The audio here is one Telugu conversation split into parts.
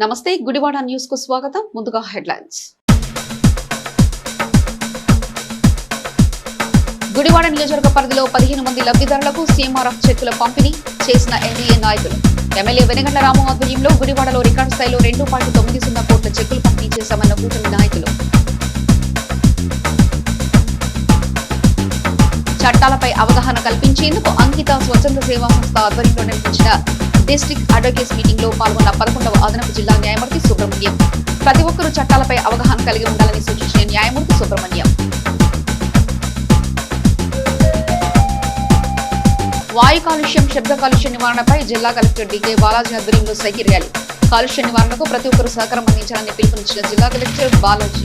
నమస్తే గుడివాడ న్యూస్ కు స్వాగతం. ముందుగా హెడ్లైన్స్. గుడివాడ నియోజకవర్గ పరిధిలో 15 మంది లబ్ధిదారులకు సీఎంఆర్ఎఫ్ చెక్కుల పంపిణీ చేసిన ఎన్డీఏ నాయకులు. ఎమ్మెల్యే వెనగండ్ల రాము ఆధ్వర్యంలో గుడివాడలో రికార్డు స్థాయిలో 2.90 కోట్ల చెక్కులు పంపిణీ చేశామన్న కూటమి నాయకులు. చట్టాలపై అవగాహన కల్పించేందుకు అంకిత స్వచ్ఛంద సేవా సంస్థ ఆధ్వర్యంలో నిర్వహించిన డిస్ట్రిక్ట్ అడ్వకేట్స్ మీటింగ్ లో పాల్గొన్న 11వ అదనపు జిల్లా న్యాయమూర్తి సుబ్రహ్మణ్యం. ప్రతి ఒక్కరూ చట్టాలపై అవగాహన కలిగి ఉండాలని సూచించిన న్యాయమూర్తి సుబ్రహ్మణ్యం. వాయు కాలుష్యం, శబ్ద కాలుష్య నివారణపై జిల్లా కలెక్టర్ డీకే బాలాజీ ఆధ్వర్యంలో సైకిల్ ర్యాలీ. కాలుష్య నివారణకు ప్రతి ఒక్కరూ సహకారం అందించాలని పిలుపునిచ్చిన జిల్లా కలెక్టర్ బాలాజీ.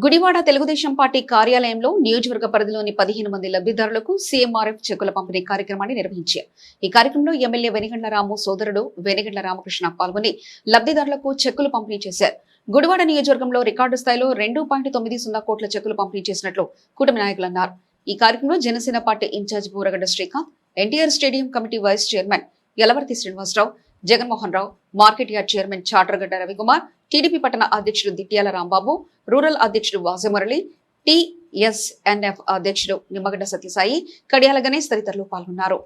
గుడివాడ తెలుగుదేశం పార్టీ కార్యాలయంలో నియోజకవర్గ పరిధిలోని 15 మంది లబ్ధిదారులకు సీఎంఆర్ఎఫ్ చెక్కుల పంపిణీ కార్యక్రమాన్ని నిర్వహించారు. ఈ కార్యక్రమంలో ఎమ్మెల్యే వెనగండ్ల రాము సోదరుడు వెనగండ్ల రామకృష్ణ పాల్గొని లబ్ధిదారులకు చెక్కులు పంపిణీ చేశారు. గుడివాడ నియోజకవర్గంలో రికార్డు స్థాయిలో 2.90 కోట్ల చెక్కులు పంపిణీ చేసినట్లు కూటమి నాయకులు అన్నారు. ఈ కార్యక్రమంలో Janasena party incharge Booragadda Srikanth, NTR stadium committee vice chairman Yalavarthi Srinivasarao, Jaganmohan Rao, market yard chairman Chataragadda Ravikumar, TDP పట్టణ అధ్యక్షుడు దిట్యాల రాంబాబు, రూరల్ అధ్యక్షుడు వాజమురళి, టీఎస్ఎన్ఎఫ్ అధ్యక్షుడు నిమ్మగడ్డ సత్యసాయి, కడియాల గణేష్ తదితరులు పాల్గొన్నారు.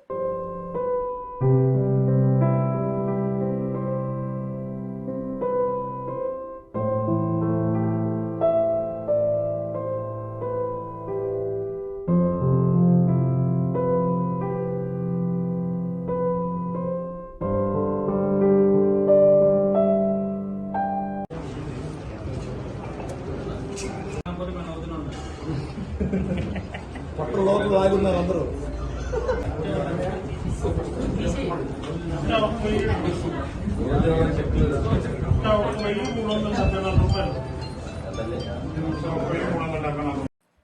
లోపల ఆగున్నారు అందరూ.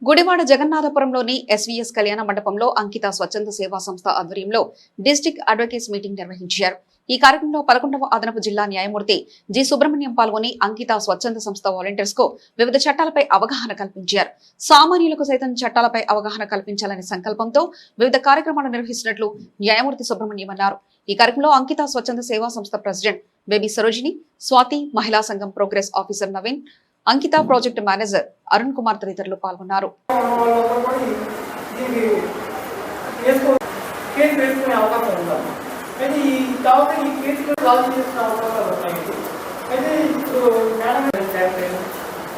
గుడివాడ జగన్నాథపురంలోని ఎస్వీఎస్ కళ్యాణ మండపంలో అంకిత స్వచ్ఛంద సేవా సంస్థ ఆధ్వర్యంలో డిస్ట్రిక్ట్ అడ్వకేట్స్ మీటింగ్ నిర్వహించారు. ఈ కార్యక్రమంలో 11వ అదనపు జిల్లా న్యాయమూర్తి జి సుబ్రహ్మణ్యం పాల్గొని అంకిత స్వచ్ఛంద సంస్థ వాలంటీర్స్ కు వివిధ చట్టాలపై అవగాహన కల్పించారు. సామాన్యులకు సైతం చట్టాలపై అవగాహన కల్పించాలనే సంకల్పంతో వివిధ కార్యక్రమాలు నిర్వహిస్తున్నట్లు న్యాయమూర్తి సుబ్రహ్మణ్యం అన్నారు. ఈ కార్యక్రమంలో అంకిత స్వచ్ఛంద సేవా సంస్థ ప్రెసిడెంట్ బేబీ సరోజిని, స్వాతి, మహిళా సంఘం ప్రోగ్రెస్ ఆఫీసర్ నవీన్, అంకిత ప్రాజెక్టు మేనేజర్ అరుణ్ కుమార్ తదితరులు పాల్గొన్నారు. అయితే ఈ తర్వాత ఈ కేసు సాల్వ్ చేసిన అవకాశాలు ఉన్నాయి. అయితే ఇప్పుడు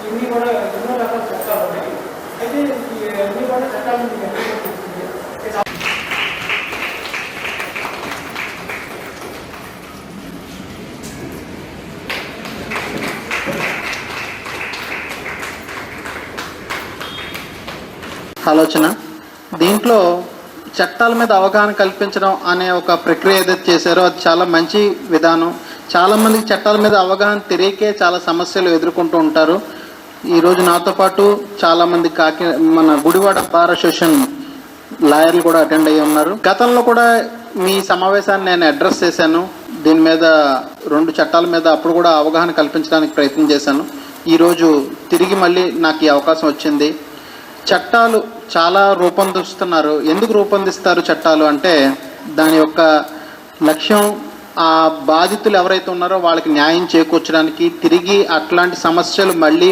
ఇన్ని కూడా ఎన్నో రకాల చట్టాలు ఉన్నాయి. అయితే అన్ని కూడా చట్టాలను ఆలోచన. దీంట్లో చట్టాల మీద అవగాహన కల్పించడం అనే ఒక ప్రక్రియ ఏదైతే చేశారో అది చాలా మంచి విధానం. చాలామందికి చట్టాల మీద అవగాహన తెలియకే చాలా సమస్యలు ఎదుర్కొంటూ ఉంటారు. ఈరోజు నాతో పాటు చాలామంది మన గుడివాడ బార్ అసోసియేషన్ లాయర్లు కూడా అటెండ్ అయ్యి ఉన్నారు. గతంలో కూడా మీ సమావేశాన్ని నేను అడ్రస్ చేశాను. దీని మీద 2 చట్టాల మీద అప్పుడు కూడా అవగాహన కల్పించడానికి ప్రయత్నం చేశాను. ఈరోజు తిరిగి మళ్ళీ నాకు ఈ అవకాశం వచ్చింది. చట్టాలు చాలా రూపొందిస్తున్నారు. ఎందుకు రూపొందిస్తారు చట్టాలు అంటే దాని యొక్క లక్ష్యం ఆ బాధితులు ఎవరైతే ఉన్నారో వాళ్ళకి న్యాయం చేకూర్చడానికి, తిరిగి అట్లాంటి సమస్యలు మళ్ళీ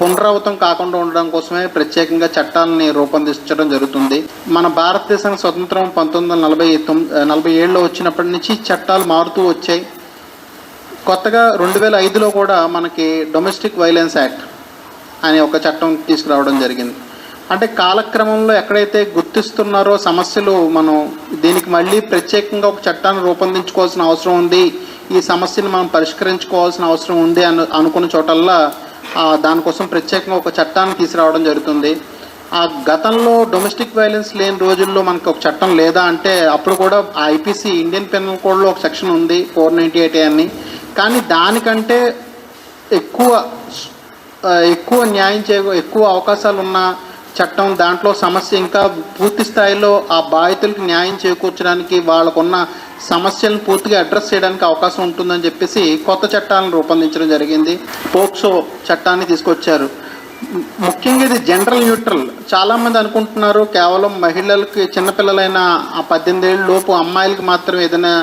పునరావృతం కాకుండా ఉండడం కోసమే ప్రత్యేకంగా చట్టాలని రూపొందించడం జరుగుతుంది. మన భారతదేశానికి స్వతంత్రం 1947లో వచ్చినప్పటి నుంచి చట్టాలు మారుతూ వచ్చాయి. కొత్తగా 2005లో కూడా మనకి డొమెస్టిక్ వైలెన్స్ యాక్ట్ అనే ఒక చట్టం తీసుకురావడం జరిగింది. అంటే కాలక్రమంలో ఎక్కడైతే గుర్తిస్తున్నారో సమస్యలు, మనం దీనికి మళ్ళీ ప్రత్యేకంగా ఒక చట్టాన్ని రూపొందించుకోవాల్సిన అవసరం ఉంది, ఈ సమస్యను మనం పరిష్కరించుకోవాల్సిన అవసరం ఉంది అనుకున్న చోటల్లా దానికోసం ప్రత్యేకంగా ఒక చట్టాన్ని తీసుకురావడం జరుగుతుంది. ఆ గతంలో డొమెస్టిక్ వైలెన్స్ లేని రోజుల్లో మనకు ఒక చట్టం లేదా అంటే అప్పుడు కూడా ఐపీసీ ఇండియన్ పెనల్ కోడ్లో ఒక సెక్షన్ ఉంది 498A అని. కానీ దానికంటే ఎక్కువ న్యాయం ఎక్కువ అవకాశాలు ఉన్న చట్టం, దాంట్లో సమస్య ఇంకా పూర్తి స్థాయిలో ఆ బాధితులకు న్యాయం చేకూర్చడానికి, వాళ్ళకున్న సమస్యలను పూర్తిగా అడ్రస్ చేయడానికి అవకాశం ఉంటుందని చెప్పేసి కొత్త చట్టాలను రూపొందించడం జరిగింది. పోక్సో చట్టాన్ని తీసుకొచ్చారు. ముఖ్యంగా ఇది జెండర్ న్యూట్రల్. చాలామంది అనుకుంటున్నారు కేవలం మహిళలకి, చిన్నపిల్లలైన 18 ఏళ్ళ లోపు అమ్మాయిలకి మాత్రం ఏదైనా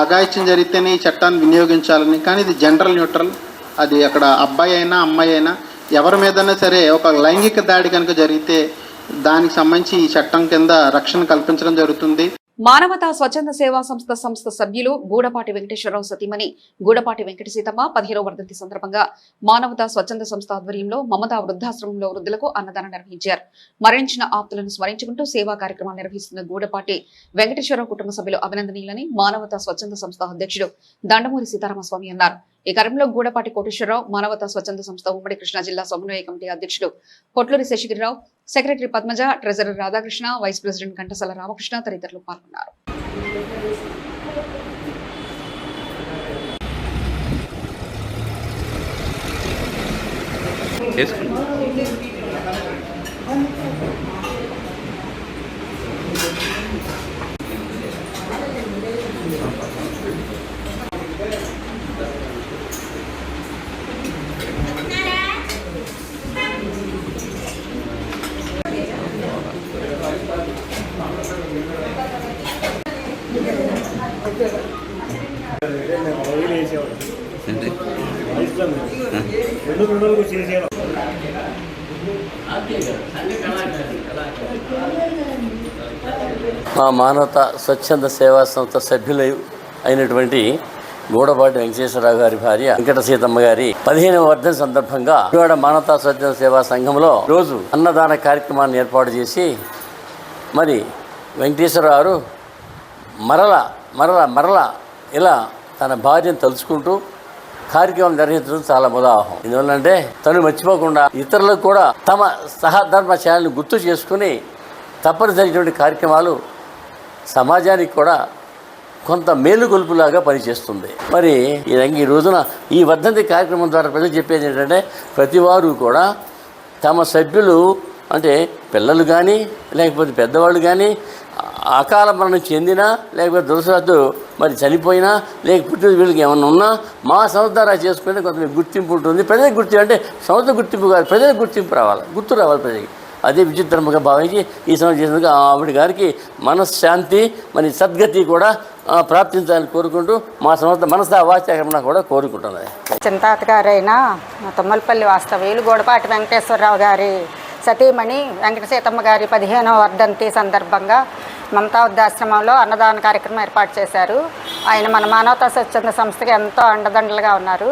అఘాయిత్యం జరిగితేనే ఈ చట్టాన్ని వినియోగించాలని, కానీ ఇది జనరల్ న్యూట్రల్. అది అక్కడ అబ్బాయి అయినా అమ్మాయి అయినా ఎవరి మీదైనా సరే ఒక లైంగిక దాడి కనుక జరిగితే దానికి సంబంధించి ఈ చట్టం కింద రక్షణ కల్పించడం జరుగుతుంది. మానవతా స్వచ్ఛంద సేవా సంస్థ సభ్యులు గూడపాటి వెంకటేశ్వరరావు సతీమణి గూడపాటి వెంకట సీతమ్మ 15వ వర్ధంతి సందర్భంగా మానవతా స్వచ్ఛంద సంస్థ ఆధ్వర్యంలో మమతా వృద్ధాశ్రమంలో వృద్ధులకు అన్నదానం నిర్వహించారు. మరణించిన ఆప్తులను స్మరించుకుంటూ సేవా కార్యక్రమాలు నిర్వహిస్తున్న గూడపాటి వెంకటేశ్వరరావు కుటుంబ సభ్యులు అభినందనీయులని మానవతా స్వచ్ఛంద సంస్థ అధ్యక్షుడు దండమూరి సీతారామస్వామి అన్నారు. ఈ కార్యక్రమంలో గూడపాటి కోటేశ్వరరావు, మానవతా స్వచ్ఛంద సంస్థ ఉమ్మడి కృష్ణా జిల్లా సమన్వయ కమిటీ అధ్యక్షుడు Potluri Seshagirirao, secretary Padmaja, treasurer Radhakrishna, vice president Ghantasala Ramakrishna తదితరులు పాల్గొన్నారు. మా మానవతా స్వచ్ఛంద సేవా సంస్థ సభ్యులు అయినటువంటి గూడపాటి వెంకటేశ్వరరావు గారి భార్య వెంకట సీతమ్మ గారి 15వ వర్ధంతి సందర్భంగా విజయవాడ మానవతా స్వచ్ఛంద సేవా సంఘంలో రోజు అన్నదాన కార్యక్రమాన్ని ఏర్పాటు చేసి మరి వెంకటేశ్వరరావు మరల ఇలా తన భార్యను తలుచుకుంటూ కార్యక్రమం నిర్వహించడం చాలా ఉదాహరణ. ఎందువల్లంటే తను మర్చిపోకుండా ఇతరులకు కూడా తమ సహధర్మశాలను గుర్తు చేసుకుని తప్పనిసరిటువంటి కార్యక్రమాలు సమాజానికి కూడా కొంత మేలుకొల్పులాగా పనిచేస్తుంది. మరి ఈ రోజున ఈ వర్ధంతి కార్యక్రమం ద్వారా ప్రజలు చెప్పేది ఏంటంటే ప్రతి వారు కూడా తమ సభ్యులు అంటే పిల్లలు కానీ లేకపోతే పెద్దవాళ్ళు కానీ అకాల మరణం చెందినా లేకపోతే దురదృష్టవశాత్తు మరి చనిపోయినా లేకపోతే వీళ్ళకి ఏమన్నా ఉన్నా మా సంస్థ ద్వారా చేసుకుంటే కొంత గుర్తింపు ఉంటుంది. ప్రజలకు గుర్తింపు అంటే సంస్థ గుర్తింపు కాదు, ప్రజలకు గుర్తింపు రావాలి, గుర్తు రావాలి ప్రజలకి. అదే విచిత్రంగా భావించి ఈ సంస్థ చేసినందుకు ఆవిడ గారికి మనశ్శాంతి మరి సద్గతి కూడా ప్రాప్తించాలని కోరుకుంటూ మా సంస్థ మనసా వాచ్యాకరణ కూడా కోరుకుంటున్నది. చింతాత గారైన తుమ్మలపల్లి వాస్తవ్యులు గూడపాటి వెంకటేశ్వరరావు గారి సతీమణి వెంకట సీతమ్మ గారి 15వ వర్ధంతి సందర్భంగా మమతా వృద్ధాశ్రమంలో అన్నదాన కార్యక్రమం ఏర్పాటు చేశారు. ఆయన మన మానవతా స్వచ్ఛంద సంస్థకి ఎంతో అండదండలుగా ఉన్నారు.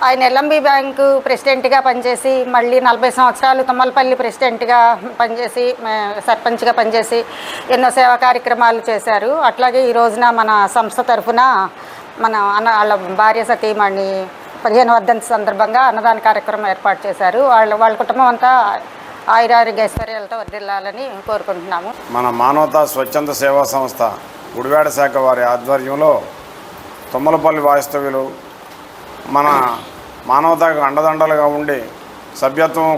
ఆయన ఎల్ఎంబి బ్యాంకు ప్రెసిడెంట్గా పనిచేసి మళ్ళీ 40 సంవత్సరాలు తుమ్మలపల్లి ప్రెసిడెంట్గా పనిచేసి సర్పంచ్గా పనిచేసి ఎన్నో సేవా కార్యక్రమాలు చేశారు. అట్లాగే ఈ రోజున మన సంస్థ తరఫున మన వాళ్ళ భార్య సతీమణి 15వ వర్ధంతి సందర్భంగా అన్నదాన కార్యక్రమం ఏర్పాటు చేశారు. వాళ్ళ కుటుంబం అంతా ఆయురారోగ్యైశ్వర్యాలతో వర్ధిల్లాలని కోరుకుంటున్నాము. మన మానవతా స్వచ్ఛంద సేవా సంస్థ గుడివాడ శాఖ వారి ఆధ్వర్యంలో తుమ్మలపల్లి వాస్తవ్యులు మన మానవతాకు అండదండలుగా ఉండి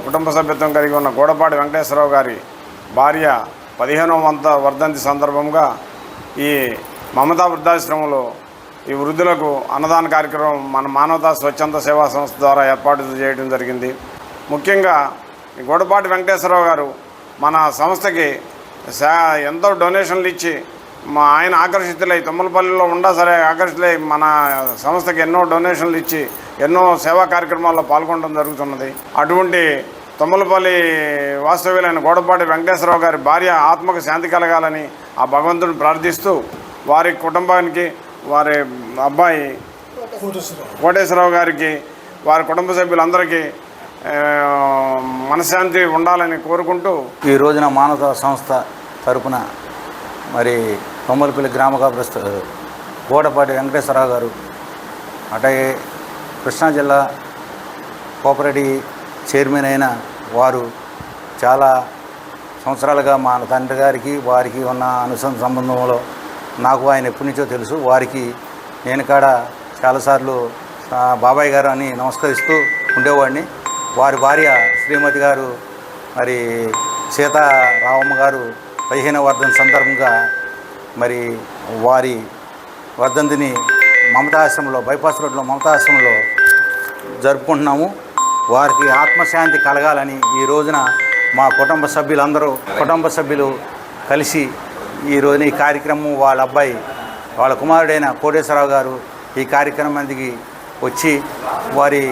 కుటుంబ సభ్యత్వం కలిగి ఉన్న గూడపాటి వెంకటేశ్వరరావు గారి భార్య 15వ వర్ధంతి సందర్భంగా ఈ మమతా వృద్ధాశ్రమంలో ఈ వృద్ధులకు అన్నదాన కార్యక్రమం మన మానవతా స్వచ్ఛంద సేవా సంస్థ ద్వారా ఏర్పాటు చేయడం జరిగింది. ముఖ్యంగా గూడపాటి వెంకటేశ్వరరావు గారు మన సంస్థకి ఎంతో డొనేషన్లు ఇచ్చి ఆయన ఆకర్షితులై తుమ్మలపల్లిలో ఉండా సరే ఆకర్షితులై మన సంస్థకి ఎన్నో డొనేషన్లు ఇచ్చి ఎన్నో సేవా కార్యక్రమాల్లో పాల్గొనడం జరుగుతున్నది. అటువంటి తుమ్మలపల్లి వాస్తవ్యులైన గూడపాటి వెంకటేశ్వరరావు గారి భార్య ఆత్మకు శాంతి కలగాలని ఆ భగవంతుడిని ప్రార్థిస్తూ వారి కుటుంబానికి వారి అబ్బాయి కోటేశ్వరరావు గారికి వారి కుటుంబ సభ్యులందరికీ మనశ్శాంతి ఉండాలని కోరుకుంటూ ఈ రోజున మానవతా సంస్థ తరపున మరి కొమ్మలపల్లి గ్రామ కాపురస్తు గూడపాటి వెంకటేశ్వరరావు గారు అట్లాగే కృష్ణా జిల్లా కోఆపరేటివ్ చైర్మన్ అయిన వారు చాలా సంవత్సరాలుగా మా తండ్రి గారికి వారికి ఉన్న సంబంధంలో నాకు ఆయన ఎప్పటి నుంచో తెలుసు. వారికి నేను కాడ చాలాసార్లు బాబాయ్ గారు అని నమస్కరిస్తూ ఉండేవాడిని. వారి భార్య శ్రీమతి గారు మరి సీతారామమ్మ గారు 15వ వర్ధంతి సందర్భంగా మరి వారి వర్ధంతిని మమతాశ్రమంలో బైపాస్ రోడ్లో మమతాశ్రమంలో జరుపుకుంటున్నాము. వారికి ఆత్మశాంతి కలగాలని ఈ రోజున మా కుటుంబ సభ్యులు కలిసి ఈ రోజున ఈ కార్యక్రమం వాళ్ళ అబ్బాయి వాళ్ళ కుమారుడైన కోటేశ్వరరావు గారు ఈ కార్యక్రమానికి వచ్చి వారి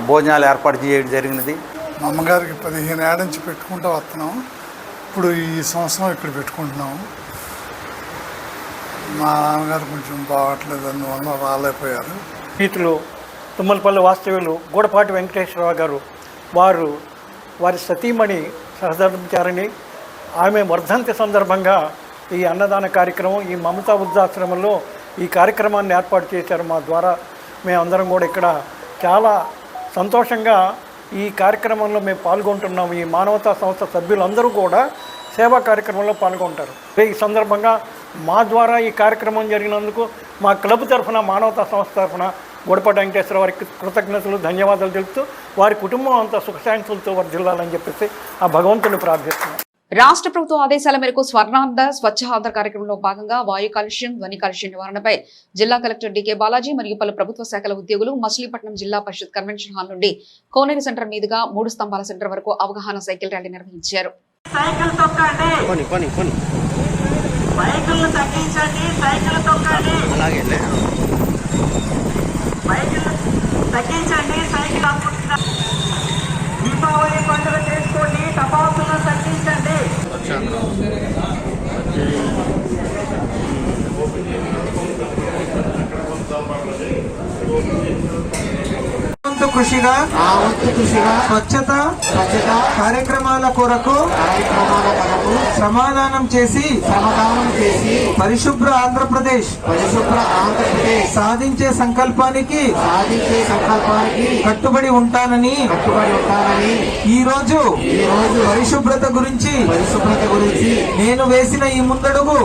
భోజనాలు ఏర్పాటు చేయడం జరిగినది. మా అమ్మగారికి 15 ఏళ్ళ నుంచి పెట్టుకుంటూ వస్తున్నాం. ఇప్పుడు ఈ సంవత్సరం ఇక్కడ పెట్టుకుంటున్నాము. మా నాన్నగారు కొంచెం బాగట్లేదు, అందువల్ల రాలేకపోయారు. రీతిలో తుమ్మలపల్లి వాస్తవ్యులు గూడపాటి వెంకటేశ్వరరావు గారు వారి సతీమణి సహధర్మచారిణి ఆమె వర్ధంతి సందర్భంగా ఈ అన్నదాన కార్యక్రమం ఈ మమతా వృద్ధాశ్రమంలో ఈ కార్యక్రమాన్ని ఏర్పాటు చేశారు. మా ద్వారా మేమందరం కూడా ఇక్కడ చాలా సంతోషంగా ఈ కార్యక్రమంలో మేము పాల్గొంటున్నాము. ఈ మానవతా సంస్థ సభ్యులందరూ కూడా సేవా కార్యక్రమంలో పాల్గొంటారు. ఈ సందర్భంగా మా ద్వారా ఈ కార్యక్రమం జరిగినందుకు మా క్లబ్ తరఫున మానవతా సంస్థ తరఫున గూడపాటి వెంకటేశ్వర వారికి కృతజ్ఞతలు, ధన్యవాదాలు తెలుపుతూ వారి కుటుంబం అంతా సుఖశాంతులతో వర్ధిల్లాలని చెప్పేసి ఆ భగవంతుని ప్రార్థిస్తున్నాం. రాష్ట్ర ప్రభుత్వ ఆదేశాల మేరకు స్వర్ణాంధ్ర స్వచ్ఛ ఆంధ్ర కార్యక్రమంలో భాగంగా వాయు కాలుష్యం, ధ్వని కాలుష్యం నివారణపై జిల్లా కలెక్టర్ డికే బాలాజీ మరియు పలు ప్రభుత్వ శాఖల ఉద్యోగులు మచిలీపట్నం జిల్లా పరిషత్ కన్వెన్షన్ హాల్ నుండి కోనేరు సెంటర్ మీదుగా 3 స్తంభాల సెంటర్ వరకు అవగాహన సైకిల్ ర్యాలీ నిర్వహించారు. సైకిల్ తొక్కండి, బైకులను తగ్గించండి, సైకిల్ తొక్కండి, బైకులు తగ్గించండి, సైకిల్ అమ్ముతున్నా. దీపావళి పండుగ చేసుకోండి, టపాసులను తగ్గించండి. కృషిగా స్వచ్ఛత కార్యక్రమాల కొరకు శ్రమదానం చేసి పరిశుభ్ర ఆంధ్రప్రదేశ్ సాధించే సంకల్పానికి కట్టుబడి ఉంటానని ఈ రోజు పరిశుభ్రత గురించి నేను వేసిన ఈ ముందడుగు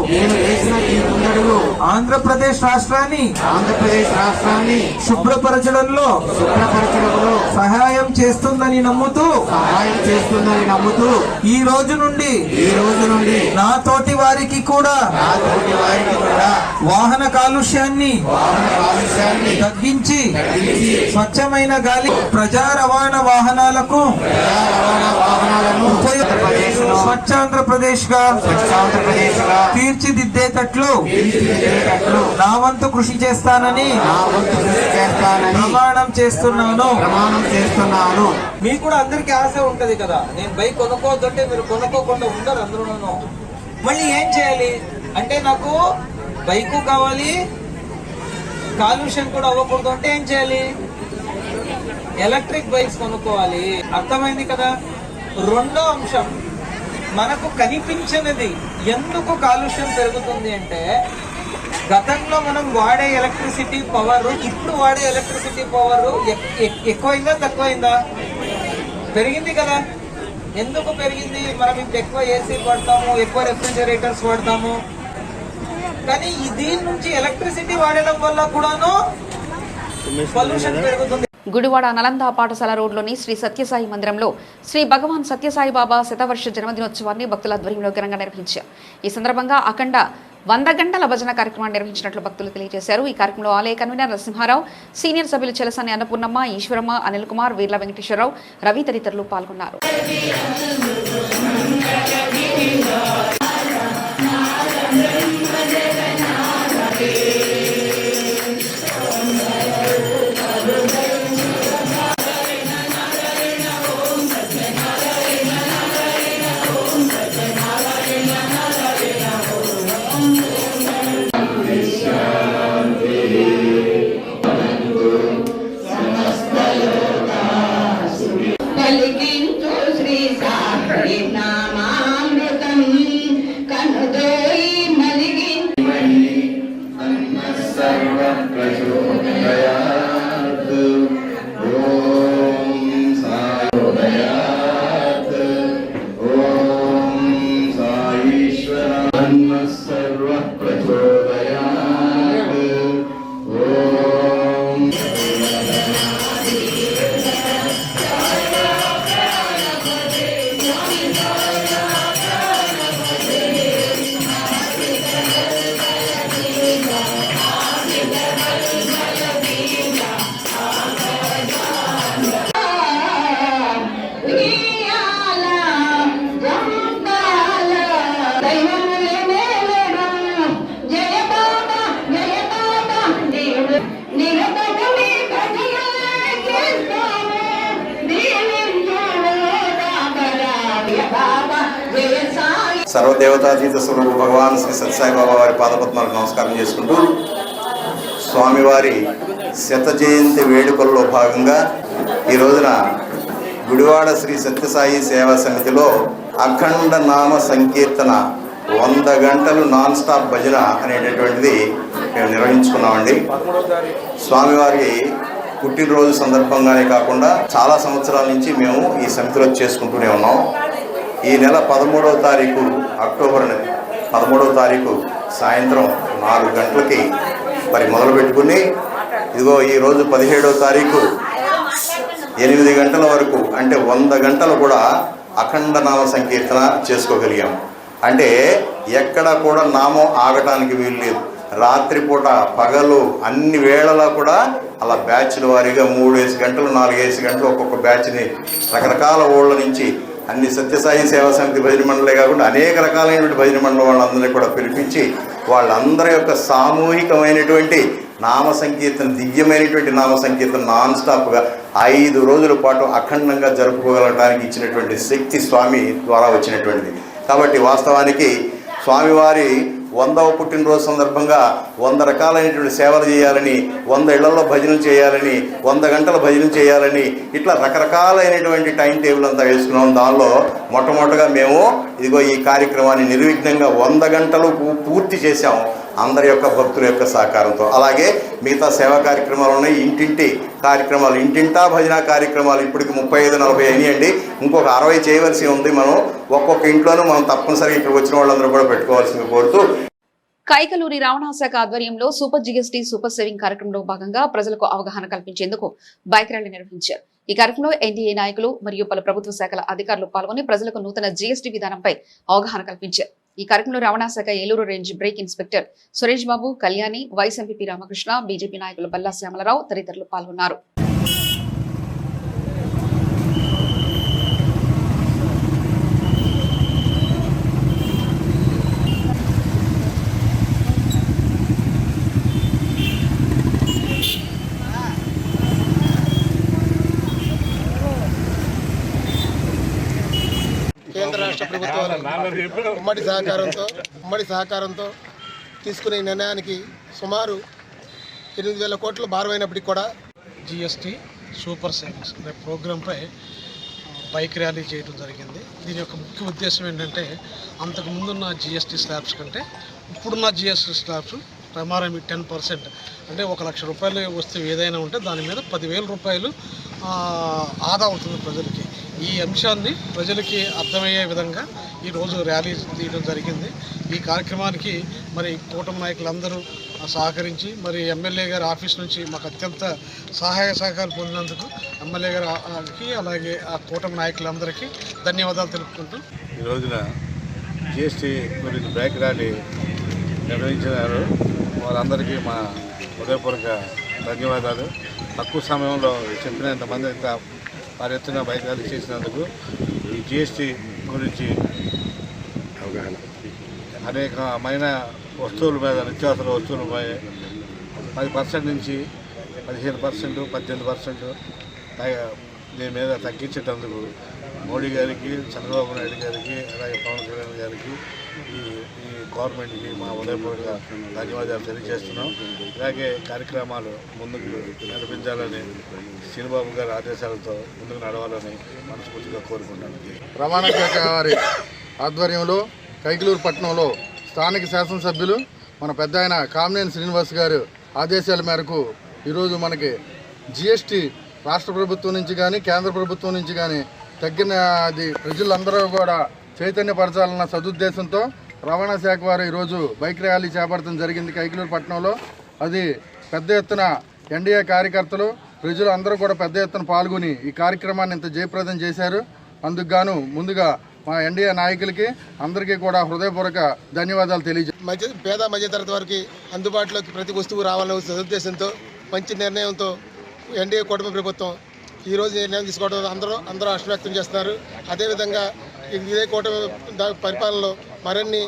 ఆంధ్రప్రదేశ్ రాష్ట్రాన్ని శుభ్రపరచడంలో సహాయం చేస్తుందని నమ్ముతూ ఈ రోజు నుండి నా తోటి వారికి కూడా వాహన కాలుష్యాన్ని తగ్గించి స్వచ్ఛమైన గాలి ప్రజా రవాణా వాహనాలకు స్వచ్ఛ ఆంధ్రప్రదేశ్ గా తీర్చిదిద్దేటట్లు నా వంతు కృషి చేస్తానని ప్రమాణం చేస్తున్నాను. మీకు కూడా అందరికీ ఆశ ఉంటది కదా, నేను బైక్ కొనుక్కోవద్దంటే మీరు కొనుక్కోకుండా ఉండరు అందరూ. మళ్ళీ ఏం చేయాలి అంటే నాకు బైకు కావాలి, కాలుష్యం కూడా అవ్వకూడదు అంటే ఏం చేయాలి? ఎలక్ట్రిక్ బైక్స్ కొనుక్కోవాలి. అర్థమైంది కదా. రెండో అంశం, మనకు కనిపించినది ఎందుకు కాలుష్యం పెరుగుతుంది అంటే గతంలో మనం వాడే ఎలక్ట్రిసిటీ పవర్ ఇప్పుడు వాడే ఎలక్ట్రిసిటీ పవర్ ఎక్కువైందా తక్కువైందా? పెరిగింది కదా. ఎందుకు పెరిగింది? మనం ఇప్పుడు ఎక్కువ ఏసీ వాడతాము, ఎక్కువ రెఫ్రిజరేటర్స్ వాడతాము. కానీ దీని నుంచి ఎలక్ట్రిసిటీ వాడడం వల్ల కూడాను పొల్యూషన్ పెరుగుతుంది. గుడివాడ నలంద పాఠశాల రోడ్లోని శ్రీ సత్యసాయి మందిరంలో శ్రీ భగవాన్ సత్యసాయి బాబా శతవర్ష జన్మదినోత్సవాన్ని భక్తుల ఆధ్వర్యంలో ఘనంగా నిర్వహించారు. ఈ సందర్భంగా అఖండ 100 గంటల భజన కార్యక్రమాన్ని నిర్వహించినట్లు భక్తులు తెలియజేశారు. ఈ కార్యక్రమంలో ఆలయ కన్వీనర్ నరసింహారావు, సీనియర్ సభ్యులు చెలసాని అన్నపూర్ణమ్మ, ఈశ్వరమ్మ, అనిల్ కుమార్, వీర్ల వెంకటేశ్వరరావు, రవి తదితరులు పాల్గొన్నారు. పలికించు శ్రీ సాయి నామామృతం సర్వదేవతాతీత స్వరూప భగవాన్ శ్రీ సత్యసాయిబాబా వారి పాదపద్మాలకు నమస్కారం చేసుకుంటూ స్వామివారి శత జయంతి వేడుకల్లో భాగంగా ఈ రోజున గుడివాడ శ్రీ సత్యసాయి సేవా సమితిలో అఖండ నామ సంకీర్తన 100 గంటలు నాన్ స్టాప్ భజన అనేటటువంటిది మేము నిర్వహించుకున్నామండి. స్వామివారి పుట్టినరోజు సందర్భంగానే కాకుండా చాలా సంవత్సరాల నుంచి మేము ఈ సమితిలో చేసుకుంటూనే ఉన్నాం. ఈ నెల 13వ తారీఖు అక్టోబర్ 13వ తారీఖు సాయంత్రం 4 గంటలకి మరి మొదలు పెట్టుకుని ఇదిగో ఈరోజు 17వ తారీఖు 8 గంటల వరకు అంటే 100 గంటలు కూడా అఖండ నామ సంకీర్తన చేసుకోగలిగాం. అంటే ఎక్కడ కూడా నామం ఆగటానికి వీలు లేదు. రాత్రిపూట పగలు అన్ని వేళలా కూడా అలా బ్యాచ్ల వారీగా 3 గంటలు 4 గంటలు ఒక్కొక్క బ్యాచ్ని రకరకాల ఊళ్ళ నుంచి అన్ని సత్యసాయి సేవా సమితి భజన మండలే కాకుండా అనేక రకాలైనటువంటి భజన మండలం వాళ్ళందరినీ కూడా పిలిపించి వాళ్ళందరి యొక్క సామూహికమైనటువంటి నామ సంకీర్తన, దివ్యమైనటువంటి నామ సంకీర్తన నాన్ స్టాప్గా 5 రోజుల పాటు అఖండంగా జరుపుకోగలగడానికి ఇచ్చినటువంటి శక్తి స్వామి ద్వారా వచ్చినటువంటిది. కాబట్టి వాస్తవానికి స్వామివారి 100వ పుట్టినరోజు సందర్భంగా 100 రకాలైనటువంటి సేవలు చేయాలని, 100 ఇళ్లలో భజనలు చేయాలని, 100 గంటల భజనలు చేయాలని ఇట్లా రకరకాలైనటువంటి టైం టేబుల్ అంతా వేసుకున్నాం. దానిలో మొట్టమొదటిగా మేము ఇదిగో ఈ కార్యక్రమాన్ని నిర్విఘ్నంగా 100 గంటలు పూర్తి చేశాము అందరి యొక్క భక్తుల యొక్క సహకారంతో. అలాగే మిగతా సేవా కార్యక్రమాలు ఉన్నాయి, ఇంటింటి కార్యక్రమాలు, ఇంటింటా భజన కార్యక్రమాలు ఇప్పటికి 35-40 అయినాయండి. ఇంకొక 60 చేయవలసి ఉంది. మనం ఒక్కొక్క ఇంట్లోనూ మనం తప్పనిసరిగా ఇక్కడికి వచ్చిన వాళ్ళందరూ కూడా పెట్టుకోవాల్సింది కోరుతూ కైకలూరి రవాణా శాఖ ఆధ్వర్యంలో సూపర్ జిఎస్టీ సూపర్ సేవింగ్ కార్యక్రమంలో భాగంగా ప్రజలకు అవగాహన కల్పించేందుకు బైక్ ర్యాలీ నిర్వహించారు. ఈ కార్యక్రమంలో ఎన్డీఏ నాయకులు మరియు పలు ప్రభుత్వ శాఖల అధికారులు పాల్గొని ప్రజలకు నూతన జీఎస్టీ విధానంపై అవగాహన కల్పించారు. ఈ కార్యక్రమంలో రవాణా శాఖ Eluru range brake inspector Suresh Babu, Kalyani, vice MP Ramakrishna, BJP నాయకులు బల్లా శ్యామలరావు తదితరులు పాల్గొన్నారు. కేంద్ర రాష్ట్ర ప్రభుత్వాలు ఉమ్మడి సహకారంతో తీసుకునే నిర్ణయానికి సుమారు 8,000 కోట్ల భారమైనప్పటికీ కూడా జిఎస్టీ సూపర్ సేవింగ్స్ అనే ప్రోగ్రాంపై బైక్ ర్యాలీ చేయడం జరిగింది. దీని యొక్క ముఖ్య ఉద్దేశం ఏంటంటే అంతకుముందున్న జిఎస్టీ స్లాబ్స్ కంటే ఇప్పుడున్న జిఎస్టీ స్లాబ్స్ ప్రమాణం 10%, అంటే 1,00,000 రూపాయలు వస్తువు ఏదైనా ఉంటే దాని మీద 10,000 రూపాయలు ఆదా అవుతుంది ప్రజలకి. ఈ అంశాన్ని ప్రజలకి అర్థమయ్యే విధంగా ఈరోజు ర్యాలీ తీయడం జరిగింది. ఈ కార్యక్రమానికి మరి కూటమి నాయకులందరూ సహకరించి మరి ఎమ్మెల్యే గారి ఆఫీస్ నుంచి మాకు అత్యంత సహాయ సహకారాలు పొందినందుకు ఎమ్మెల్యే గారికి అలాగే ఆ కూటమి నాయకులందరికీ ధన్యవాదాలు తెలుపుకుంటూ ఈ రోజున జిఎస్టీ గురించి బైక్ ర్యాలీ నిర్వహించినారు. వారందరికీ మా హృదయపూర్వక ధన్యవాదాలు. తక్కువ సమయంలో చెప్పినంత మంది వారి ఎత్తున బైక్ ర్యాలీ చేసినందుకు ఈ జిఎస్టీ గురించి అవగాహన అనేకమైన వస్తువుల మీద, నిత్యావసర వస్తువులపై 10% నుంచి 15%, 18% దీని మీద తగ్గించేటందుకు మోడీ గారికి, చంద్రబాబు నాయుడు గారికి, అలాగే పవన్ కళ్యాణ్ గారికి, ఈ గవర్నమెంట్కి మా ఉదయపూర్వక ధన్యవాదాలు తెలియజేస్తున్నాం. ఇలాగే కార్యక్రమాలు ముందుకు నడిపించాలని, శ్రీబాబు గారి ఆదేశాలతో ముందుకు నడవాలని మనస్ఫూర్తిగా కోరుకుంటున్నాను. రవాణా శాఖ వారి ఆధ్వర్యంలో కైకలూరు పట్టణంలో స్థానిక శాసనసభ్యులు మన పెద్ద ఆయన కామినేని శ్రీనివాస్ గారు ఆదేశాల మేరకు ఈరోజు మనకి జిఎస్టీ రాష్ట్ర ప్రభుత్వం నుంచి కానీ కేంద్ర ప్రభుత్వం నుంచి కానీ తగ్గినది ప్రజలందరూ కూడా చైతన్యపరచాలన్న సదుద్దేశంతో రవాణా శాఖ వారు ఈరోజు బైక్ ర్యాలీ చేపట్టడం జరిగింది కైకలూరు పట్టణంలో. అది పెద్ద ఎత్తున ఎన్డీఏ కార్యకర్తలు, ప్రజలు అందరూ కూడా పెద్ద ఎత్తున పాల్గొని ఈ కార్యక్రమాన్ని ఇంత జయప్రదం చేశారు. అందుకు గాను ముందుగా మా ఎన్డీఏ నాయకులకి అందరికీ కూడా హృదయపూర్వక ధన్యవాదాలు తెలియజేస్తాం. పేద మధ్యతరగతి వారికి అందుబాటులోకి ప్రతి వస్తువు రావాలనే సదుద్దేశంతో మంచి నిర్ణయంతో ఎన్డీఏ కూటమి ప్రభుత్వం ఈరోజు నిర్ణయం తీసుకోవడం అందరూ హర్షం వ్యక్తం చేస్తున్నారు. అదేవిధంగా ఇదే కూటమి పరిపాలనలో మరిన్ని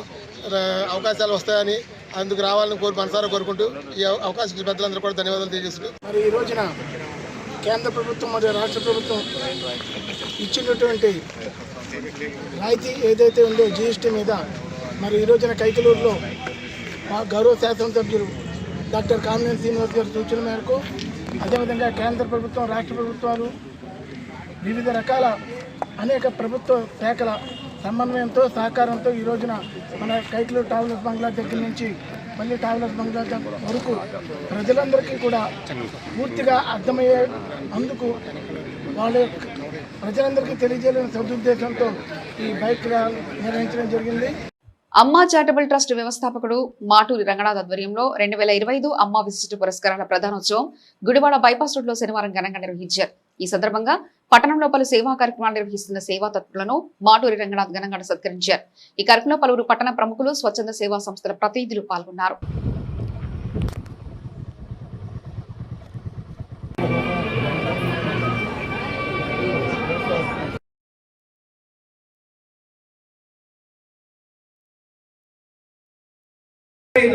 అవకాశాలు వస్తాయని అందుకు రావాలని మనసారా కోరుకుంటూ ఈ అవకాశం ఇచ్చిన పెద్దలందరూ కూడా ధన్యవాదాలు తెలియజేస్తున్నారు. మరి ఈ రోజున కేంద్ర ప్రభుత్వం మరియు రాష్ట్ర ప్రభుత్వం ఇచ్చినటువంటి రాయితీ ఏదైతే ఉందో జిఎస్టీ మీద మరి ఈ రోజున కైకలూరులో మా గౌరవ శాసనసభ్యులు డాక్టర్ కామినేని శ్రీనివాస్ గారి సూచన మేరకు, అదేవిధంగా కేంద్ర ప్రభుత్వం, రాష్ట్ర ప్రభుత్వాలు, వివిధ రకాల అనేక ప్రభుత్వ శాఖల సమన్వయంతో, సహకారంతో ఈ రోజున మన కైకలూరు ట్రావెలర్స్ బంగ్లా దగ్గర నుంచి మళ్ళీ ట్రావెలర్స్ బంగ్లా వరకు ప్రజలందరికీ కూడా పూర్తిగా అర్థమయ్యే అందుకు ప్రజలందరికీ తెలియజేయాలని సదుద్దేశంతో ఈ బైక్ ర్యాలీ నిర్వహించడం జరిగింది. అమ్మా చారిటబుల్ ట్రస్ట్ వ్యవస్థాపకుడు మాటూరి రంగనాథ్ ఆధ్వర్యంలో 2025 అమ్మా విశిష్ట పురస్కారాల ప్రధానోత్సవం గుడివాడ బైపాస్ రోడ్ లో శనివారం ఘనంగా నిర్వహించారు. ఈ సందర్భంగా పట్టణంలో పలు సేవా కార్యక్రమాలు నిర్వహిస్తున్న సేవా తత్పులను మాటూరి రంగనాథ్ ఘనంగా సత్కరించారు. ఈ కార్యక్రమంలో పలువురు పట్టణ ప్రముఖులు, స్వచ్ఛంద సేవా సంస్థల ప్రతినిధులు పాల్గొన్నారు.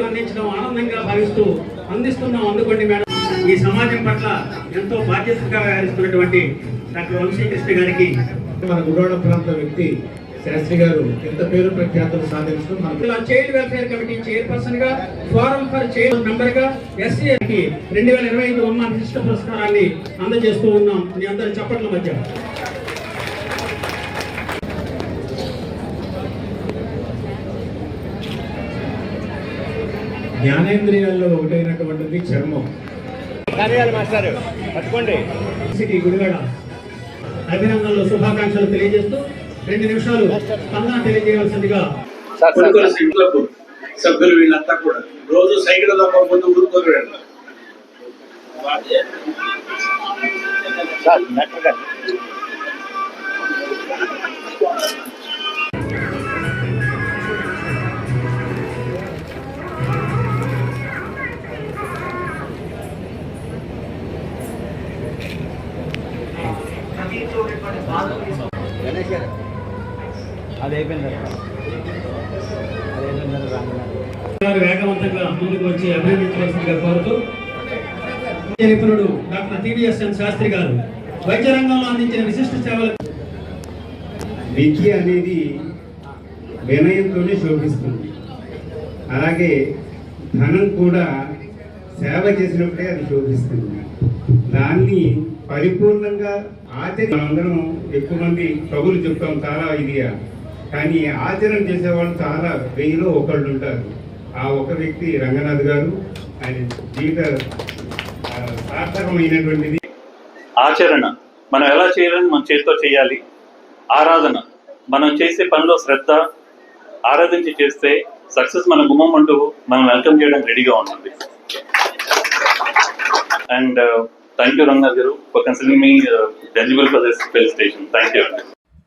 అందించడం ఆనందంగా భావిస్తూ అందిస్తున్నాం. అందుకోండి మేడం. ఈ సమాజం పట్ల ఎంతో బాధ్యతగా వ్యవహరిస్తున్నటువంటి డాక్టర్ వంశీకృష్ణ గారికి, మన గుడివాడ ప్రాంత వ్యక్తి శాస్త్రి గారు ఎంత పేరు ప్రఖ్యాతులు సాధిస్తూ చైల్డ్ వెల్ఫేర్ కమిటీ చైర్పర్సన్ గా, ఫోరం ఫర్ చైల్డ్ మెంబర్ గా ఎస్సీకి 2025 అమ్మా విశిష్ట పురస్కారాన్ని అందజేస్తూ ఉన్నాం. మీ అందరి చప్పట్ల మధ్య జ్ఞానేంద్రియాల్లో ఒకటైనటువంటిది చర్మం. సిటీ గుడివాడ అభినందనలు, శుభాకాంక్షలు తెలియజేస్తూ 2 నిమిషాలు స్పందన తెలియజేయవలసిందిగా సభ్యులు వీళ్ళంతా కూడా రోజు సైకిల్ ముందు ఊరుకోరు వెళ్ళారు. వేగవంతంగా ముందుకు వచ్చి అభినందించవలసిందిగా కోరుతూ, నిపుణుడు డాక్టర్ టివిఎస్ఎన్ శాస్త్రి గారు వైద్య రంగంలో అందించిన విశిష్ట సేవలు. విద్య అనేది వినయంతోనే శోభిస్తుంది. అలాగే ధనం కూడా సేవ చేసినప్పుడే అది శోభిస్తుంది. దాన్ని పరిపూర్ణంగా మనందరం ఎక్కువ మంది కబుర్లు చెప్తాం చాలా ఇదిగా, కానీ ఆచరణ చేసేవాళ్ళు చాలా 1000లో ఒకళ్ళు ఉంటారు. ఆ ఒక వ్యక్తి రంగనాథ్ గారు. ఆయన జీవిత సార్థకమైనటువంటిది. ఆచరణ మనం ఎలా చేయాలని మన చేతితో చేయాలి. ఆరాధన మనం చేసే పనిలో శ్రద్ధ, ఆరాధించి చేస్తే సక్సెస్ మన గుమ్మం అంటూ మనం వెల్కమ్ చేయడానికి రెడీగా ఉంటుంది. అండ్ థ్యాంక్ యూ రంగనాథ్ గారు for considering me eligible for this felicitation. Thank you.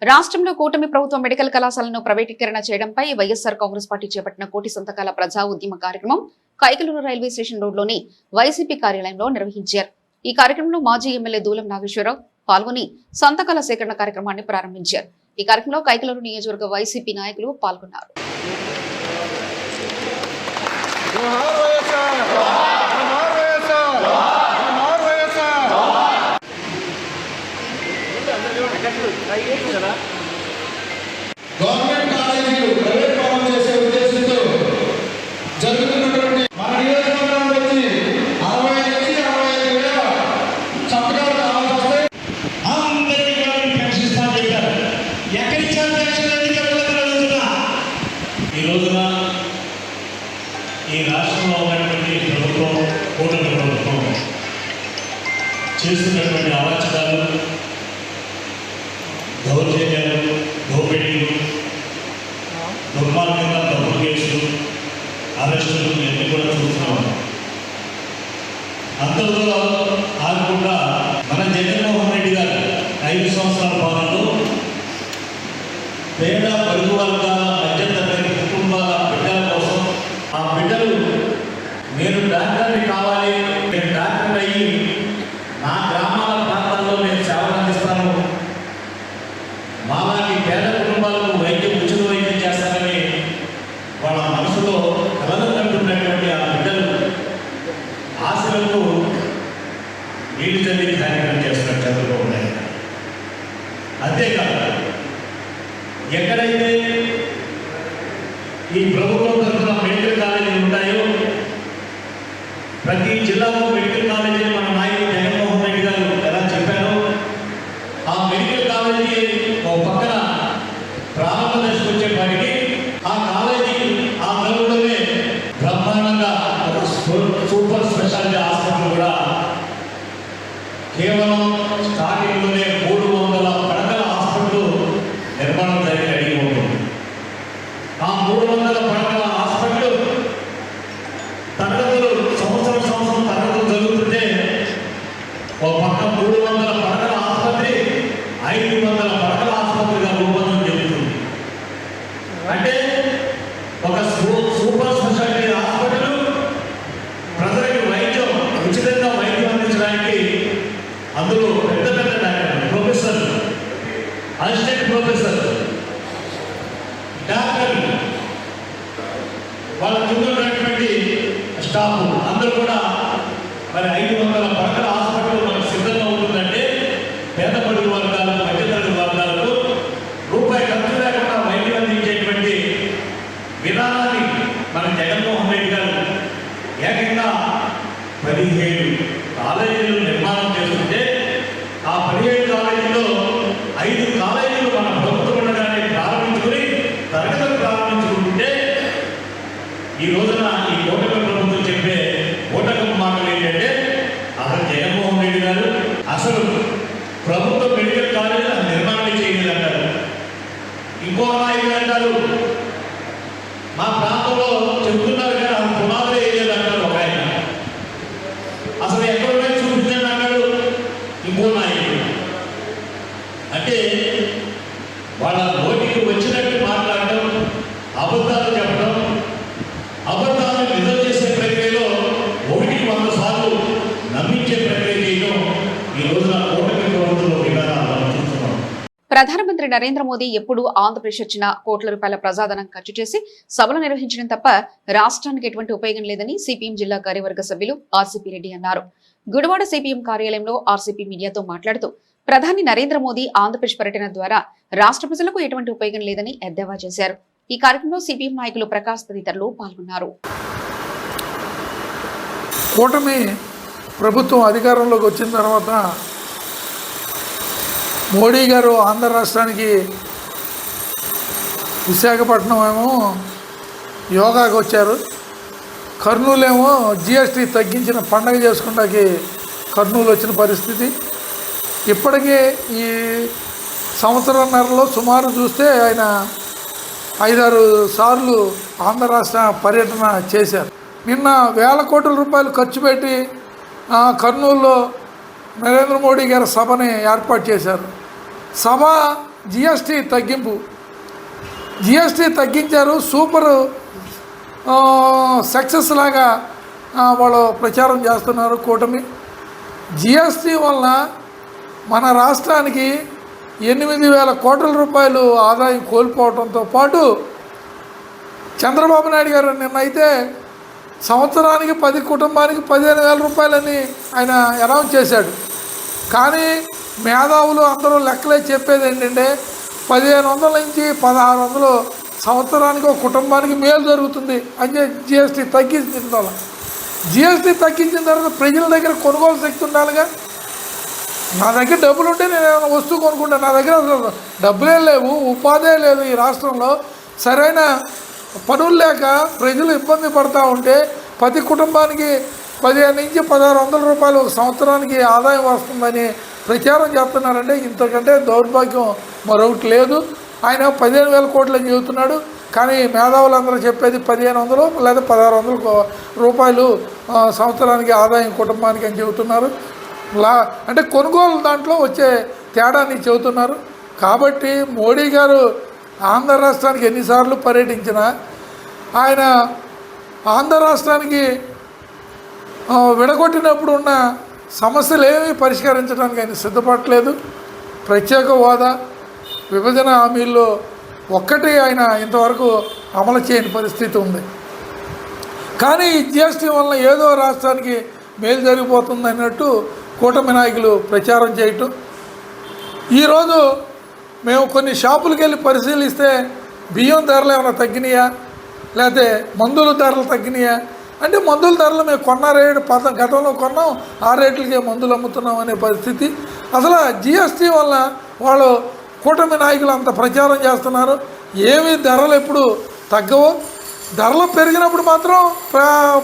రాష్ట్రంలో కూటమి ప్రభుత్వం మెడికల్ కళాశాలను ప్రైవేటీకరణ చేయడంపై వైఎస్ఆర్ కాంగ్రెస్ పార్టీ చేపట్టిన కోటి సంతకాల ప్రజా ఉద్యమ కార్యక్రమం కైకలూరు రైల్వే స్టేషన్ రోడ్లోని వైసీపీ కార్యాలయంలో నిర్వహించారు. ఈ కార్యక్రమంలో మాజీ ఎమ్మెల్యే దూలం నాగేశ్వరరావు పాల్గొని సంతకాల సేకరణ కార్యక్రమాన్ని ప్రారంభించారు. ఈ కార్యక్రమంలో కైకలూరు నియోజకవర్గ వైసీపీ నాయకులు పాల్గొన్నారు. గవర్నమెంట్ కాలేజీలు ప్రైవేట్ పరం చేసే ఉద్దేశంతో జరుగుతున్నటువంటి మన నియోజకవర్గంలో వచ్చి 60 నుంచి 65,000 సంతకాలు కావాల్సి వస్తాయి. అందరికీ పెన్షన్ ఇస్తామని చెప్పారు. ఎక్కడిచ్చారు పెన్షన్ అనేది చెప్పగలుగుతున్నా. ఈ రోజున ఈ రాష్ట్రంలో ఉన్నటువంటి ప్రభుత్వం, కూటమి ప్రభుత్వం చేస్తున్నటువంటి అవాచకాలు, దౌర్జన్యాలు, దోపిడీలు, దుర్మార్గంగా డబ్బులు కేసులు, అరెస్టులు ఇవన్నీ కూడా చూస్తున్నాం. అంతలో ఆగకుండా మన జగన్మోహన్ రెడ్డి గారు 5 సంవత్సరాల పాలనలో పేద పరుగు వర్గ మధ్యతరగతి కుటుంబాల బిడ్డల కోసం ఆ బిడ్డలు నేను డాక్టర్ని కావాలి, నేను డాక్టర్ అయ్యి నా గ్రామాల ప్రాంతాల్లో నేను సేవలు అందిస్తాను, మాలాంటి పేద కుటుంబాలకు వైద్యం ఉచిత వైద్యం చేస్తానని వాళ్ళ మనసులో కలలు కంటున్నటువంటి ఆ బిడ్డలు ఆశలకు నీళ్ళు చల్లి కార్యక్రమం చేస్తున్న చదువులో ఉన్నాయి. అంతేకాదు ఎక్కడైతే ఈ ప్రభుత్వం తరఫున మెడికల్ కాలేజీలు ఉంటాయో ప్రతి జిల్లాలో మెడికల్ కాలేజీని మన నాయకుడు జగన్మోహన్ రెడ్డి గారు ఎలా చెప్పారో ఆ మెడికల్ కాలేజీ ఒక పక్కన ప్రారంభ దశకు వచ్చేపాటికి ఆ కాలేజీ ఆ నలుగురులోనే బ్రహ్మాండంగా ఒక సూపర్ స్పెషాలిటీ హాస్పిటల్ కూడా కేవలం స్టార్టింగ్లోనే 300 పడకల హాస్పిటల్ నిర్మాణం జరిగి రెడీ ఉంటుంది. ఆ 300 పడకల హాస్పిటల్ తరగతులు సంవత్సరం తరగతులు జరుగుతుంటే ఒక పక్క 300 పడకల ఆసుపత్రి 500 పడకల ఆసుపత్రిగా రూపొందడం జరుగుతుంది. అంటే ఒక సూపర్ స్పెషాలిటీ హాస్పిటల్ ప్రజలకు వైద్యం ఉచితంగా వైద్యం అందించడానికి అందులో పెద్ద పెద్ద డాక్టర్లు, ప్రొఫెసర్, అసిస్టెంట్ ప్రొఫెసర్, డాక్టర్లు, వాళ్ళ కింద ఉన్నటువంటి స్టాఫ్ అందరూ కూడా మరి 500 పడకల హాస్పిటల్ మనకు సిద్ధంగా ఉంటుందంటే పేద పడుగు వర్గాలు, మధ్యతరగతి వర్గాలకు రూపాయి ఖర్చు లేకుండా వైద్యం అందించేటువంటి విధానాన్ని మన జగన్మోహన్ రెడ్డి గారు ఏకంగా 17 కాలేజీలు నిర్మాణం చేస్తుంటే ఆ 17 కాలేజీల్లో 5 కాలేజీలు మన ప్రభుత్వం ఉండగానే ప్రారంభించుకుని తరగతులు ప్రారంభించుకుంటుంటే ఈ రోజున ఈ కూటమి ప్రభుత్వం చెప్పే ఓటకం మాటలు ఏంటంటే అసలు జగన్మోహన్ రెడ్డి గారు అసలు ప్రభుత్వ మెడికల్ కాలేజీ నిర్మాణం చేయలేదంటారు. ఇంకో నాయకులు అంటారు మా ప్రాంతంలో చెబుతున్నారు కానీ అసలు పునాదులు వేయలేదంటారు ఒక ఆయన. అసలు ఎక్కడ చూపించండి అన్నాడు ఇంకో నాయకుడు. అంటే వాళ్ళ నోటికి వచ్చినట్టు మాట్లాడడం, అబద్ధాలు చెప్పడం, అబద్ధాలను నిజం చేసే ప్రక్రియలో 100 సార్లు నమ్మించే ప్రక్రియ చేయడం ఈ రోజున కూటమి ప్రభుత్వంలో విధానాలు చూస్తున్నాం. ప్రధానమంత్రి నరేంద్ర మోదీ ఎప్పుడు ఆంధ్రప్రదేశ్ వచ్చిన కోట్ల రూపాయల ప్రజాధనం ఖర్చు చేసి సభలు నిర్వహించడం తప్ప రాష్ట్రానికి ఎటువంటి ఉపయోగం లేదని సిపిఎం జిల్లా కార్యవర్గ సభ్యులు ఆర్సీపీ రెడ్డి అన్నారు. గుడివాడ సిపిఎం కార్యాలయంలో ఆర్సీపీ మీడియాతో మాట్లాడుతూ ప్రధాని నరేంద్ర మోదీ ఆంధ్రప్రదేశ్ పర్యటన ద్వారా రాష్ట్ర ప్రజలకు ఎటువంటి ఉపయోగం లేదని ఎద్దేవా చేశారు. ఈ కార్యక్రమంలో సిపిఎం నాయకులు ప్రకాష్ తదితరులు పాల్గొన్నారు. కూటమి ప్రభుత్వం అధికారంలోకి వచ్చిన తర్వాత మోడీ గారు ఆంధ్ర రాష్ట్రానికి విశాఖపట్నం ఏమో యోగాకి వచ్చారు, కర్నూలు ఏమో జిఎస్టీ తగ్గించిన పండగ చేసుకుంటాకి కర్నూలు వచ్చిన పరిస్థితి. ఇప్పటికే ఈ సంవత్సరంన్నరలో సుమారు చూస్తే ఆయన 5-6 సార్లు ఆంధ్ర రాష్ట్ర పర్యటన చేశారు. నిన్న 1000 కోట్ల రూపాయలు ఖర్చు పెట్టి కర్నూలులో నరేంద్ర మోడీ గారి సభని ఏర్పాటు చేశారు. సభ జిఎస్టీ తగ్గింపు, జిఎస్టీ తగ్గించారు, సూపర్ సక్సెస్ లాగా వాళ్ళు ప్రచారం చేస్తున్నారు కూటమి. జిఎస్టీ వలన మన రాష్ట్రానికి 8,000 కోట్ల రూపాయలు ఆదాయం కోల్పోవడంతో పాటు చంద్రబాబు నాయుడు గారు నిన్నైతే సంవత్సరానికి 10 కుటుంబానికి 15,000 రూపాయలని ఆయన అనౌన్స్ చేశాడు. కానీ మేధావులు అందరూ లెక్కలే చెప్పేది ఏంటంటే 1,500 నుంచి 1,600 సంవత్సరానికి ఒక కుటుంబానికి మేలు జరుగుతుంది అని జిఎస్టీ తగ్గించిన వల్ల. జిఎస్టీ తగ్గించిన తర్వాత ప్రజల దగ్గర కొనుగోలు శక్తి ఉండాలిగా. నా దగ్గర డబ్బులు ఉంటే నేను ఏమైనా వస్తువు కొనుక్కుంటాను, నా దగ్గర అసలు డబ్బులే లేవు, ఉపాధే లేదు. ఈ రాష్ట్రంలో సరైన పనులు లేక ప్రజలు ఇబ్బంది పడుతూ ఉంటే ప్రతి కుటుంబానికి 15 నుంచి 1,600 రూపాయలు ఒక సంవత్సరానికి ఆదాయం వస్తుందని ప్రచారం చేస్తున్నారంటే ఇంతకంటే దౌర్భాగ్యం మరొకటి లేదు. ఆయన 15,000 కోట్లు అని చెబుతున్నాడు, కానీ మేధావులందరూ చెప్పేది 1,500 లేదా 1,600 రూపాయలు సంవత్సరానికి ఆదాయం కుటుంబానికి అని చెబుతున్నారు. అంటే కొనుగోలు దాంట్లో వచ్చే తేడాన్ని చెబుతున్నారు. కాబట్టి మోడీ గారు ఆంధ్ర రాష్ట్రానికి ఎన్నిసార్లు పర్యటించినా ఆయన ఆంధ్ర రాష్ట్రానికి విడగొట్టినప్పుడు ఉన్న సమస్యలు ఏమీ పరిష్కరించడానికి ఆయన సిద్ధపడలేదు. ప్రత్యేక హోదా, విభజన హామీల్లో ఒక్కటి ఆయన ఇంతవరకు అమలు చేయని పరిస్థితి ఉంది. కానీ ఈ జిఎస్టీ వల్ల ఏదో రాష్ట్రానికి మేలు జరిగిపోతుంది అన్నట్టు కూటమి నాయకులు ప్రచారం చేయటం. ఈరోజు మేము కొన్ని షాపులకు వెళ్ళి పరిశీలిస్తే బియ్యం ధరలు ఏమైనా తగ్గినాయా, లేకపోతే మందుల ధరలు తగ్గినాయా అంటే మందుల ధరలు మేము కొన్న రేటు గతంలో కొన్నాం, ఆ రేట్లకే మందులు అమ్ముతున్నాం అనే పరిస్థితి. అసలు జిఎస్టీ వల్ల వాళ్ళు కూటమి నాయకులు అంత ప్రచారం చేస్తున్నారు. ఏమీ ధరలు ఎప్పుడు తగ్గవు. ధరలు పెరిగినప్పుడు మాత్రం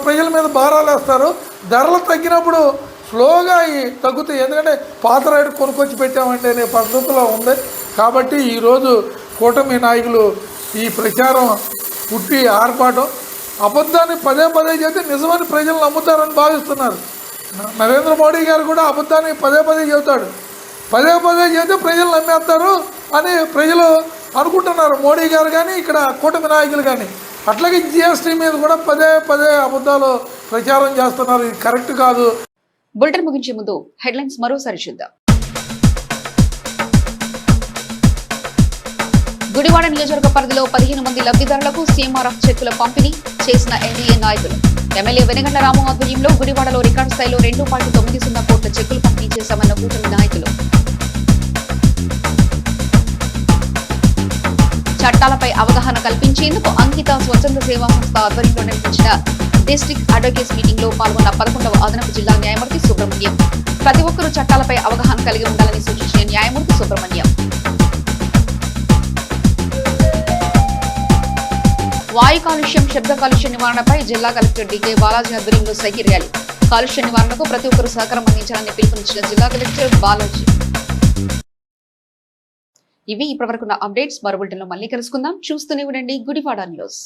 ప్రజల మీద భారాలు వేస్తారు. ధరలు తగ్గినప్పుడు స్లోగా అవి తగ్గుతాయి. ఎందుకంటే పాత రేటు కొనుక్కొచ్చి పెట్టామంటే అనే పద్ధతిలో ఉంది. కాబట్టి ఈరోజు కూటమి నాయకులు ఈ ప్రచారం పుట్టి ఆర్పాటం అబద్ధాన్ని పదే పదే చేస్తే నిజమని ప్రజలు నమ్ముతారని భావిస్తున్నారు. నరేంద్ర మోడీ గారు కూడా అబద్ధాన్ని పదే పదే చెబుతాడు. పదే పదే చేస్తే ప్రజలు నమ్మేస్తారు అని ప్రజలు అనుకుంటున్నారు. మోడీ గారు కానీ ఇక్కడ కూటమి నాయకులు కానీ. అట్లాగే జిఎస్టీ మీద కూడా పదే పదే అబద్ధాలు ప్రచారం చేస్తున్నారు. ఇది కరెక్ట్ కాదు. బులెటిన్ ముగించే ముందు హెడ్లైన్స్ మరోసారి చూద్దాం. గుడివాడ నియోజకవర్గ పరిధిలో 15 మంది లబ్ధిదారులకు సీఎంఆర్ఎఫ్ చెక్కుల పంపిణీ చేసిన ఎన్డీఏ నాయకులు. ఎమ్మెల్యే వెనగండ్ల రాము ఆధ్వర్యంలో గుడివాడలో రికార్డు స్థాయిలో 2.90 కోట్ల చెక్కులు పంపిణీ చేశామన్న కూటమి నాయకులు. చట్టాలపై అవగాహన కల్పించేందుకు అంకిత స్వచ్ఛంద సేవా సంస్థ ఆధ్వర్యంలో నిర్వహించిన డిస్ట్రిక్ట్ అడ్వకేట్స్ మీటింగ్ లో పాల్గొన్న 11వ అదనపు జిల్లా న్యాయమూర్తి సుబ్రహ్మణ్యం. ప్రతి ఒక్కరూ చట్టాలపై అవగాహన కలిగి ఉండాలని సూచించిన న్యాయమూర్తి సుబ్రహ్మణ్యం. వాయు కాలుష్యం, శబ్ద కాలుష్య నివారణపై జిల్లా కలెక్టర్ డికే బాలాజీ ఆధ్వర్యంలో సైకిల్ ర్యాలీ. కాలుష్య నివారణకు ప్రతి ఒక్కరూ సహకారం అందించాలని పిలుపునిచ్చిన జిల్లా కలెక్టర్ బాలాజీ. ఇవి ఇప్పటివరకున్న అప్డేట్స్. మరో బులెటిన్లో మళ్ళీ కలుసుకుందాం. చూస్తూనే ఉండండి గుడివాడ న్యూస్.